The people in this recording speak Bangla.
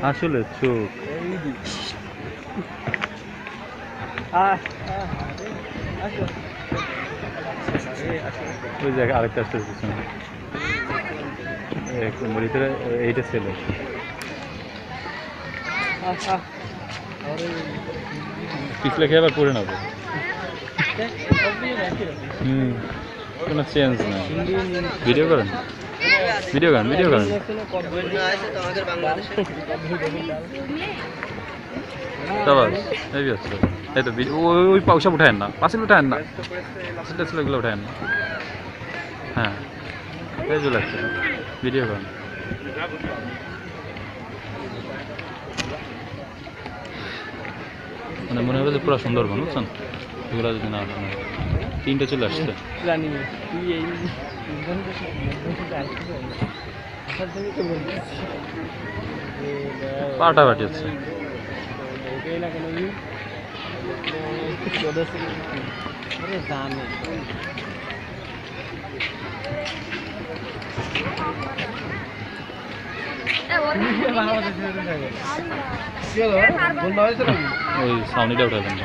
আসলে চোখ ওই জায়গায় আরেকটা আসতে পিছনে ভিতরে এইটা ছেলে পিছলে খেয়ে আবার পড়ে নেবো কোনো চেঞ্জ নাই ভিডিও করেন ভিডিও করেন ভিডিও করেন এই হচ্ছে এই তো ওই ওইসব উঠায়েন না পাঁচিল উঠায়েন না পাঁচিলটা ছিল এগুলো উঠায়েন না হ্যাঁ এই চলে আসছে ভিডিও করেন মানে মনে হবে যে পুরো সুন্দরবন বুঝছেন এগুলো যদি না তিনটে চলে আসছে পাটাপাটি হচ্ছে ওই সাউনিটা উঠাবেন